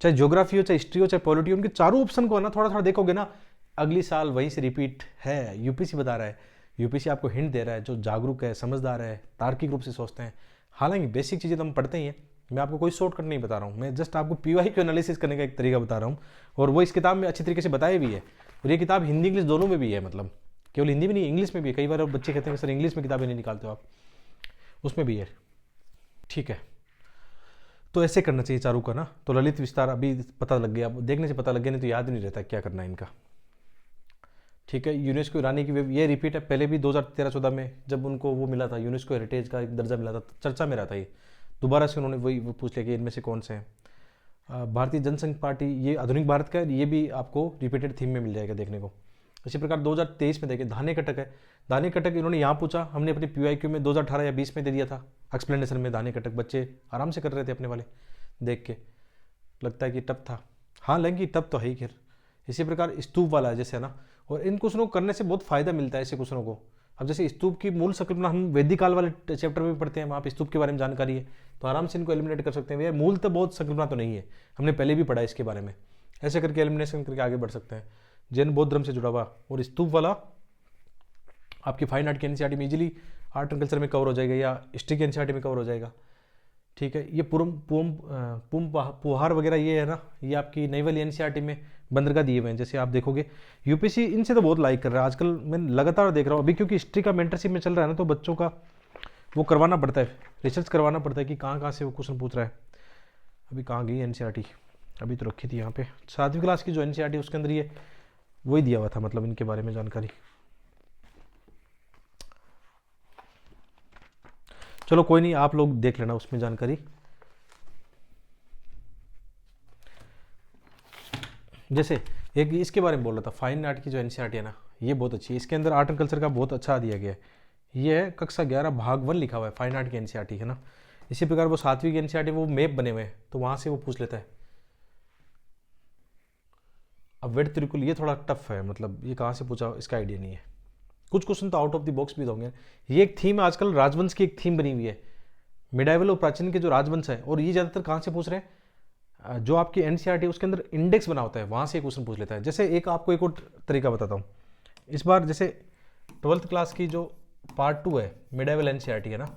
चाहे ज्योग्राफी हो, चाहे हिस्ट्री हो, चाहे पॉलिटी हो, उनके चारों ऑप्शन को ना थोड़ा थोड़ा देखोगे ना, अगली साल वहीं से रिपीट है। यूपीसी बता रहा है, यूपीसी आपको हिंट दे रहा है, जो जागरूक है, समझदार है, तार्किक रूप से सोचते हैं। हालांकि बेसिक चीज़ें तो हम पढ़ते ही हैं, मैं आपको कोई शॉर्टकट नहीं बता रहा हूँ, मैं जस्ट आपको पीवाईक्यू एनालिसिस करने का एक तरीका बता रहा हूँ। और वो इस किताब में अच्छी तरीके से बताया भी है। और ये किताब हिंदी इंग्लिश दोनों में भी है, मतलब केवल हिंदी में नहीं, इंग्लिश में भी है। कई बार बच्चे कहते हैं सर इंग्लिश में किताबें नहीं निकालते हो आप, उसमें भी है, ठीक है। तो ऐसे करना चाहिए चारू का ना। तो ललित विस्तार अभी पता लग गया, देखने से पता लग गया, नहीं तो याद नहीं रहता क्या करना है इनका, ठीक है। यूनेस्को ईरानी की ये रिपीट है, पहले भी 2013-14 में जब उनको वो मिला था, यूनेस्को हेरिटेज का एक दर्जा मिला था, चर्चा में रहा था। ये दोबारा से उन्होंने वही वो पूछ लिया कि इनमें से कौन से हैं। भारतीय जनसंघ पार्टी, ये आधुनिक भारत का है, ये भी आपको रिपीटेड थीम में मिल जाएगा देखने को। इसी प्रकार 2023 में देखिए धाने कटक है। धाने कटक इन्होंने यहाँ पूछा, हमने अपनी PYQ में 2018 या 20 में दे दिया था एक्सप्लेनेशन में। धाने कटक बच्चे आराम से कर रहे थे अपने वाले, देख के लगता है कि टफ था। हाँ लेंगे टफ तो है ही खैर। इसी प्रकार स्तूप वाला है जैसे है ना, और इन क्वेश्चनों को करने से बहुत फायदा मिलता है ऐसे क्वेश्चनों को। अब जैसे स्तूप की मूल संकल्पना हम वैदिक काल वाले चैप्टर में पढ़ते हैं, वहाँ पे स्तूप के बारे में जानकारी है, तो आराम से इनको एलिमिनेट कर सकते हैं। भैया मूल तो बहुत संकल्पना तो नहीं है, हमने पहले भी पढ़ा है इसके बारे में। ऐसे करके एलिमिनेशन करके आगे बढ़ सकते हैं। जैन बौद्ध धर्म से जुड़ा हुआ और स्तूप वाला आपकी फाइन आर्ट की एनसीईआरटी में इजीली आर्ट एंड कल्चर में कवर हो जाएगा, या हिस्ट्री की एनसीईआरटी में कवर हो जाएगा। ठीक है, ये पुम पुहार वगैरह ये है ना, ये आपकी नई वाली एनसीईआरटी में बंदरगाह दिए हुए हैं। जैसे आप देखोगे यूपीसी इनसे तो बहुत लाइक कर रहा है आजकल, मैं लगातार देख रहा हूँ अभी, क्योंकि हिस्ट्री का मेंटरशिप में चल रहा है ना, तो बच्चों का वो करवाना पड़ता है, रिसर्च करवाना पड़ता है कि कहाँ कहाँ से वो क्वेश्चन पूछ रहा है। अभी कहाँ गई एनसीईआरटी, अभी तो रखी थी यहाँ पे 7वीं क्लास की जो एनसीईआरटी उसके अंदर ये वही दिया हुआ था, मतलब इनके बारे में जानकारी। चलो कोई नहीं, आप लोग देख लेना उसमें जानकारी। जैसे एक इसके बारे में बोल रहा था, फाइन आर्ट की जो एनसीईआरटी है ना, ये बहुत अच्छी है। इसके अंदर आर्ट एंड कल्चर का बहुत अच्छा दिया गया है। ये है कक्षा 11 भाग 1 लिखा हुआ है, फाइन आर्ट की एनसीईआरटी है ना। इसी प्रकार वो 7वीं की एनसीईआरटी वो मैप बने हुए हैं, तो वहाँ से वो पूछ लेता है। अब वेट त्रिकुल ये थोड़ा टफ है, मतलब ये कहाँ से पूछा इसका आइडिया नहीं है। कुछ क्वेश्चन तो आउट ऑफ द बॉक्स भी होंगे। ये एक थीम है, आजकल राजवंश की एक थीम बनी हुई है, मिडाइवल और प्राचीन के जो राजवंश है, और ये ज़्यादातर कहाँ से पूछ रहे हैं, जो आपकी एनसीईआरटी उसके अंदर इंडेक्स बना होता है, वहाँ से क्वेश्चन पूछ लेता है। जैसे एक आपको एक और तरीका बताता हूँ। इस बार जैसे 12th क्लास की जो पार्ट 2 है मिडाइवल एनसीईआरटी है ना,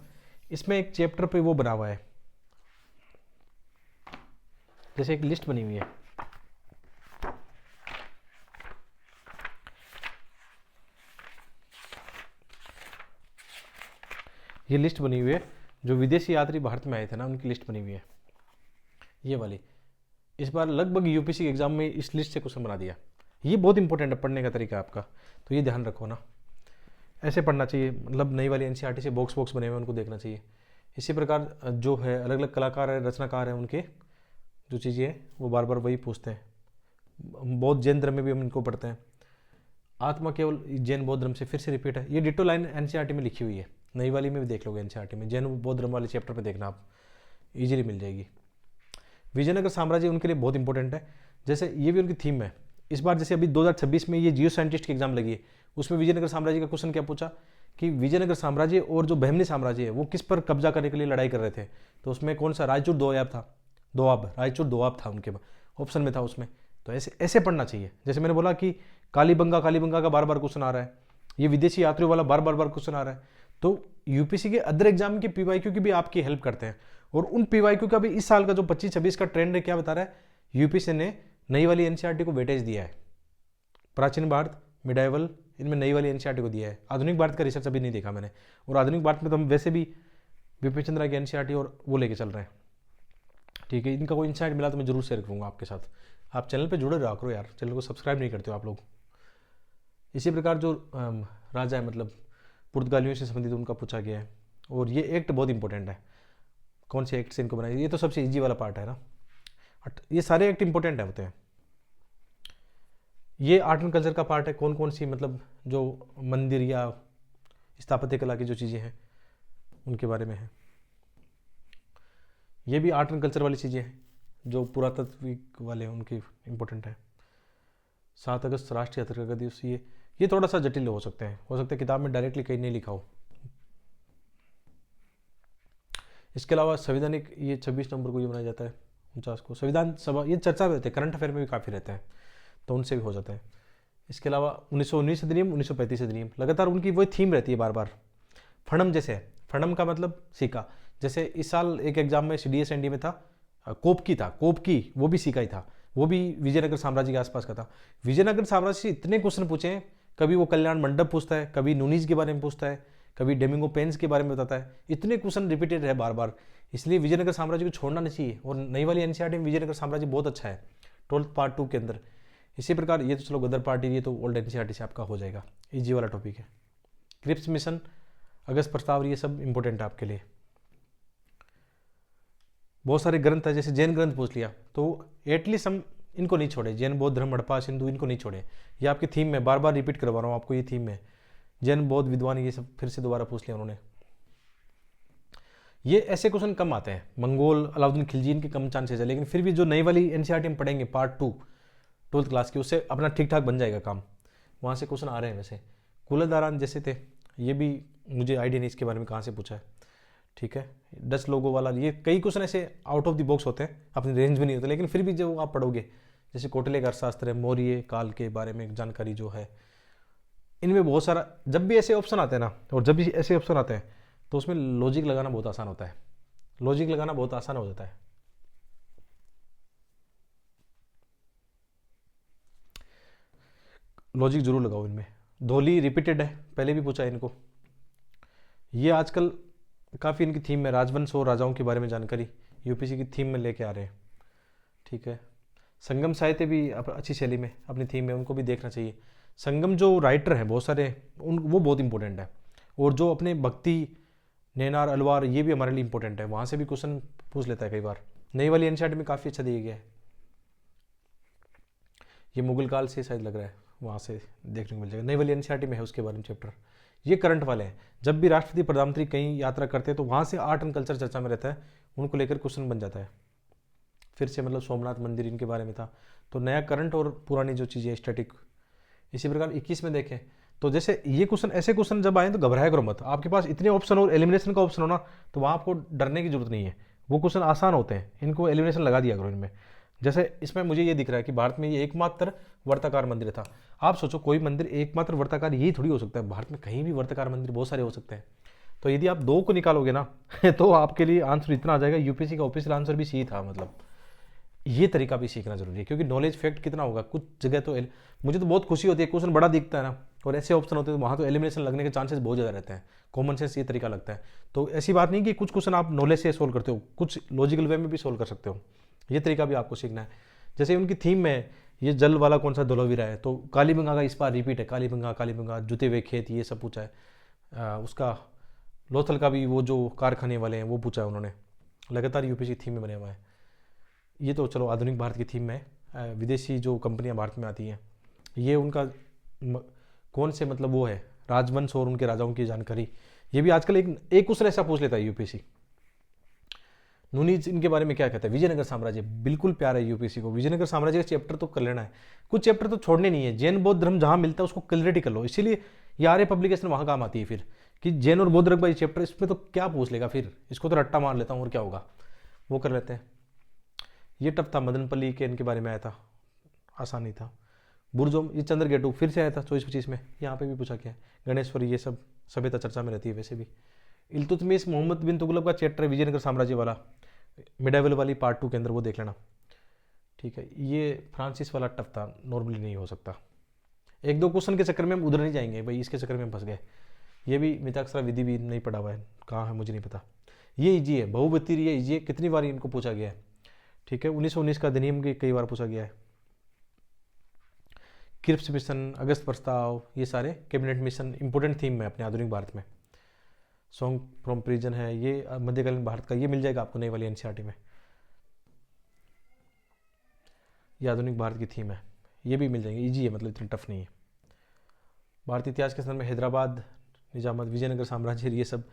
इसमें एक चैप्टर पे वो बना हुआ है, जैसे एक लिस्ट बनी हुई है। ये लिस्ट बनी हुई है, जो विदेशी यात्री भारत में आए थे ना, उनकी लिस्ट बनी हुई है ये वाली। इस बार लगभग यूपीसी के एग्जाम में इस लिस्ट से क्वेश्चन बना दिया। ये बहुत इंपॉर्टेंट है पढ़ने का तरीका आपका, तो ये ध्यान रखो ना, ऐसे पढ़ना चाहिए। मतलब नई वाली एनसीईआरटी से बॉक्स बॉक्स बने हुए उनको देखना चाहिए। इसी प्रकार जो है अलग अलग कलाकार है, रचनाकार हैं, उनके जो चीज़ें हैं वो बार बार वही पूछते हैं। बौद्ध जैन धर्म में भी हम इनको पढ़ते हैं। आत्मा केवल जैन बौद्ध धर्म से फिर से रिपीट है। ये डिटो लाइन एनसीईआरटी में लिखी हुई है, नई वाली में भी देख लोगे एनसीईआरटी में, जैन बौद्ध धर्म वाले चैप्टर पे देखना आप, इजीली मिल जाएगी। विजयनगर साम्राज्य उनके लिए बहुत इंपॉर्टेंट है, जैसे ये भी उनकी थीम है। इस बार जैसे अभी 2026 में ये जियो साइंटिस्ट की एग्जाम लगी है, उसमें विजयनगर साम्राज्य का क्वेश्चन क्या पूछा कि विजयनगर साम्राज्य और जो बहमनी साम्राज्य है वो किस पर कब्जा करने के लिए लड़ाई कर रहे थे, तो उसमें कौन सा रायचूर दोआब था, रायचूर दोआब था उनके ऑप्शन में था उसमें। तो ऐसे ऐसे पढ़ना चाहिए। जैसे मैंने बोला कि कालीबंगा का बार बार क्वेश्चन आ रहा है, ये विदेशी यात्रियों वाला बार बार क्वेश्चन आ रहा है, तो यूपीसी के अदर एग्जाम के पीवाईक्यू की भी आपकी हेल्प करते हैं। और उन पीवाईक्यू का भी इस साल का जो 25-26 का ट्रेंड है क्या बता रहा है, यूपीसी ने नई वाली एनसीईआरटी को वेटेज दिया है। प्राचीन भारत, मिडाइवल, इनमें नई वाली एनसीईआरटी को दिया है। आधुनिक भारत का रिसर्च अभी नहीं देखा मैंने, और आधुनिक भारत में तो हम वैसे भी विपिन चंद्रा की एनसीईआरटी और वो लेके चल रहे हैं। ठीक है, इनका कोई इंसाइट मिला तो मैं जरूर शेयर करूँगा आपके साथ। आप चैनल पे जुड़े रहा करो यार, चैनल को सब्सक्राइब नहीं करते हो आप लोग। इसी प्रकार जो राजा है, मतलब पुर्तगालियों से संबंधित उनका पूछा गया है। और ये एक्ट बहुत इंपॉर्टेंट है, कौन से एक्ट से इनको बनाया, ये तो सबसे इजी वाला पार्ट है ना। ये सारे एक्ट इंपॉर्टेंट होते हैं। ये आर्ट एंड कल्चर का पार्ट है, कौन कौन सी मतलब जो मंदिर या स्थापत्य कला की जो चीज़ें हैं उनके बारे में है। ये भी आर्ट एंड कल्चर वाली चीज़ें हैं, जो पुरातत्विक वाले हैं उनकी इंपॉर्टेंट है। 7 अगस्त राष्ट्रीय हथकरघा दिवस, ये थोड़ा सा जटिल हो सकते हैं, हो सकता है किताब में डायरेक्टली कहीं नहीं लिखा हो। इसके अलावा संवैधानिक, ये 26 नवंबर को ये मनाया जाता है, 49 को संविधान सभा, ये चर्चा में रहते हैं, करंट अफेयर में भी काफ़ी रहते हैं, तो उनसे भी हो जाता है। इसके अलावा 1919 अधिनियम, 1935 अधिनियम, लगातार उनकी वही थीम रहती है बार बार। फणम जैसे है, फणम का मतलब सिक्का, जैसे इस साल एक एग्जाम में CDS ND में था, कोपकी था, कोपकी वो भी सिक्का ही था, वो भी विजयनगर साम्राज्य के आसपास का था। विजयनगर साम्राज्य से इतने क्वेश्चन पूछे हैं, कभी वो कल्याण मंडप पूछता है, कभी नूनीज के बारे में पूछता है, कभी डेमिंगो पेन्स के बारे में बताता है। इतने क्वेश्चन रिपीटेड है बार बार, इसलिए विजयनगर साम्राज्य को छोड़ना नहीं चाहिए। और नई वाली एनसीईआरटी में विजयनगर साम्राज्य बहुत अच्छा है 12th पार्ट 2 के अंदर। इसी प्रकार ये तो चलो गदर पार्टी, ये तो ओल्ड एनसीईआरटी से आपका हो जाएगा, इजी वाला टॉपिक है। क्रिप्स मिशन, अगस्त प्रस्ताव, ये सब इंपॉर्टेंट है आपके लिए। बहुत सारे ग्रंथ है, जैसे जैन ग्रंथ पूछ लिया तो एटलीस्ट हम इनको नहीं छोड़े, जैन बौद्ध धर्म हड़प्पा सिंधु इनको नहीं छोड़े। ये आपकी थीम में बार बार रिपीट करवा रहा हूँ आपको, ये थीम में जैन बौद्ध विद्वान ये सब फिर से दोबारा पूछ लिया उन्होंने। ये ऐसे क्वेश्चन कम आते हैं, मंगोल अलाउद्दीन खिलजी इनके कम चांसेस है, लेकिन फिर भी जो नई वाली एनसीईआरटी में पढ़ेंगे पार्ट 2 12th क्लास की, उससे अपना ठीक ठाक बन जाएगा काम, वहाँ से क्वेश्चन आ रहे हैं। वैसे कुलदारान जैसे थे, ये भी मुझे आइडिया नहीं इसके बारे में कहाँ से पूछा है, ठीक है। डच लोगो वाला, ये कई क्वेश्चन ऐसे आउट ऑफ द बॉक्स होते हैं, अपनी रेंज में नहीं होते, लेकिन फिर भी जो आप पढ़ोगे, जैसे कोटले का अर्थशास्त्र है, मौर्य काल के बारे में जानकारी जो है, इनमें बहुत सारा, जब भी ऐसे ऑप्शन आते हैं ना, और जब भी ऐसे ऑप्शन आते हैं तो उसमें लॉजिक लगाना बहुत आसान होता है, लॉजिक लगाना बहुत आसान हो जाता है। लॉजिक जरूर लगाओ इनमें। धोली रिपीटेड है, पहले भी पूछा है इनको। ये आजकल काफ़ी इनकी थीम में राजवंश और राजाओं के बारे में जानकारी यूपीसी की थीम में लेके आ रहे हैं, ठीक है। संगम साहित्य भी अच्छी शैली में अपनी थीम में, उनको भी देखना चाहिए। संगम जो राइटर हैं बहुत सारे, उन वो बहुत इंपॉर्टेंट है, और जो अपने भक्ति नैनार अलवार ये भी हमारे लिए इंपॉर्टेंट है, वहाँ से भी क्वेश्चन पूछ लेता है कई बार। नई वाली एनसीईआरटी में काफ़ी अच्छा दिया गया है। ये मुगल काल से शायद लग रहा है, वहाँ से देखने को मिल जाएगा, नई वाली एनसीईआरटी में है उसके बारे में चैप्टर। ये करंट वाले हैं, जब भी राष्ट्रपति प्रधानमंत्री कहीं यात्रा करते हैं तो वहाँ से आर्ट एंड कल्चर चर्चा में रहता है, उनको लेकर क्वेश्चन बन जाता है। फिर से मतलब सोमनाथ मंदिर इनके बारे में था, तो नया करंट और पुरानी जो चीज़ें स्टैटिक। इसी प्रकार 21 में देखें तो जैसे ये क्वेश्चन, ऐसे क्वेश्चन जब आए तो घबराया करो मत, आपके पास इतने ऑप्शन और एलिमिनेशन का ऑप्शन हो ना, तो वहाँ आपको डरने की जरूरत नहीं है, वो क्वेश्चन आसान होते हैं, इनको एलिमिनेशन लगा दिया करो इनमें। जैसे इसमें मुझे ये दिख रहा है कि भारत में ये एकमात्र वर्ताकार मंदिर था। आप सोचो कोई मंदिर एकमात्र वर्ताकार यही थोड़ी हो सकता है, भारत में कहीं भी वर्ताकार मंदिर बहुत सारे हो सकते हैं। तो यदि आप 2 को निकालोगे ना तो आपके लिए आंसर इतना आ जाएगा, यूपीसी का ऑफिशियल आंसर भी सी था। मतलब ये तरीका भी सीखना जरूरी है, क्योंकि नॉलेज फैक्ट कितना होगा, कुछ जगह तो मुझे तो बहुत खुशी होती है, क्वेश्चन बड़ा दिखता है ना और ऐसे ऑप्शन होते हैं तो वहाँ तो एलिमिनेशन लगने के चांसेस बहुत ज़्यादा रहते हैं। कॉमन सेंस ये तरीका लगता है। तो ऐसी बात नहीं कि कुछ क्वेश्चन आप नॉलेज से सोल्व करते हो, कुछ लॉजिकल वे में भी सोल्व कर सकते हो, ये तरीका भी आपको सीखना है। जैसे उनकी थीम में ये जल वाला कौन सा धोलावीरा है, तो कालीबंगा का इस बार रिपीट है, कालीबंगा जुते हुए खेत ये सब पूछा है। उसका लोथल का भी वो जो कारखाने वाले हैं वो पूछा है उन्होंने, लगातार यूपीसी थीम में बने हुआ है। ये तो चलो आधुनिक भारत की थीम में विदेशी जो कंपनियां भारत में आती हैं, ये उनका कौन से मतलब वो है राजवंश और उनके राजाओं की जानकारी। ये भी आजकल एक क्वेश्चन ऐसा पूछ लेता है यूपीसी। नूनीज इनके बारे में क्या कहता है, विजयनगर साम्राज्य बिल्कुल प्यारा है यूपीसी को, विजयनगर साम्राज्य का चैप्टर तो कर लेना है, कुछ चैप्टर तो छोड़ने नहीं है। जैन बौद्ध धर्म जहां मिलता है उसको क्लियरिटी कर लो, इसीलिए ये आर्य पब्लिकेशन वहां काम आती है फिर, कि जैन और बौद्ध धर्म का चैप्टर इसमें तो क्या पूछ लेगा, फिर इसको तो रट्टा मार लेता हूँ और क्या होगा, वो कर लेते हैं। ये टफ था, मदनपल्ली के इनके बारे में आया था, आसानी था। बुरजोम ये चंद्रगेटू फिर से आया था 24-25 में, यहाँ पे भी पूछा क्या है। गणेश्वरी ये सब सभ्यता चर्चा में रहती है वैसे भी। इल्तुतमिश मोहम्मद बिन तुगलक का चैप्टर है विजयनगर साम्राज्य वाला, मिडाइवल वाली पार्ट 2 के अंदर, वो देख लेना, ठीक है। ये फ्रांसिस वाला टफ था, नॉर्मली नहीं हो सकता। 1-2 क्वेश्चन के चक्कर में हम उधर नहीं जाएंगे भाई, इसके चक्कर में हम फंस गए। ये भी मिताक्षरा विधि भी नहीं पढ़ा हुआ है, कहाँ है मुझे नहीं पता। ये इजी है, बहुवित्तीय ये इजी है, कितनी बार इनको पूछा गया है, ठीक है। 1919 का अधिनियम की कई बार पूछा गया है। क्रिप्स मिशन, अगस्त प्रस्ताव, ये सारे कैबिनेट मिशन इंपॉर्टेंट थीम में अपने आधुनिक भारत में। सॉन्ग फ्रॉम प्रिजन है, ये मध्यकालीन भारत का, ये मिल जाएगा आपको नई वाली एनसीईआरटी में। ये आधुनिक भारत की थीम है, ये भी मिल जाएंगे, इजी है, मतलब इतनी टफ नहीं है। भारतीय इतिहास के संदर्भ में हैदराबाद निजामत, विजयनगर साम्राज्य, ये सब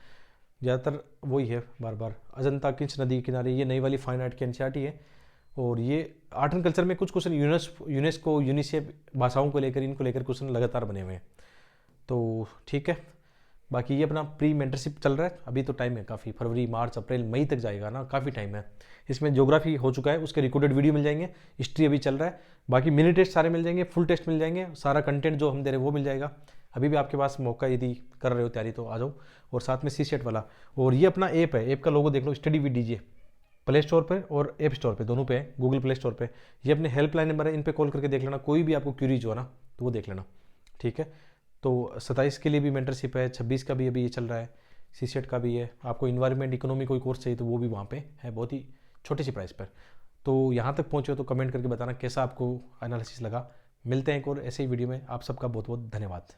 ज़्यादातर वही है बार बार। अजंता किंच नदी के किनारे, ये नई वाली फाइन आर्ट की एनसीईआरटी है। और ये आर्ट एंड कल्चर में कुछ क्वेश्चन यूनेस्को यूनिसेफ भाषाओं को लेकर, इनको लेकर क्वेश्चन लगातार बने हुए हैं, तो ठीक है। बाकी ये अपना प्री मेंटरशिप चल रहा है, अभी तो टाइम है काफ़ी, फरवरी मार्च अप्रैल मई तक जाएगा ना, काफ़ी टाइम है। इसमें ज्योग्राफी हो चुका है, उसके रिकॉर्डेड वीडियो मिल जाएंगे, हिस्ट्री अभी चल रहा है, बाकी मिनी टेस्ट सारे मिल जाएंगे, फुल टेस्ट मिल जाएंगे, सारा कंटेंट जो हम दे रहे हैं वो मिल जाएगा। अभी भी आपके पास मौका, यदि कर रहे हो तैयारी तो आ जाओ। और साथ में सीसेट वाला, और ये अपना ऐप है, ऐप का लोगो देख लो, study with DJ, play store पे और ऐप स्टोर पे, दोनों पे है, गूगल प्ले स्टोर पे। ये अपने हेल्पलाइन नंबर है, इन पे कॉल करके देख लेना, कोई भी आपको क्यूरीज हो ना तो वो देख लेना, ठीक है। तो 27 के लिए भी मेंटरशिप है, 26 का भी अभी ये चल रहा है, सीसेट का भी है। आपको इन्वायरमेंट इकोनॉमी कोई कोर्स चाहिए तो वो भी वहाँ पे है, बहुत ही छोटी सी प्राइस पर। तो यहाँ तक पहुँचे हो तो कमेंट करके बताना कैसा आपको एनालिसिस लगा। मिलते हैं एक और ऐसे ही वीडियो में, आप सबका बहुत बहुत धन्यवाद।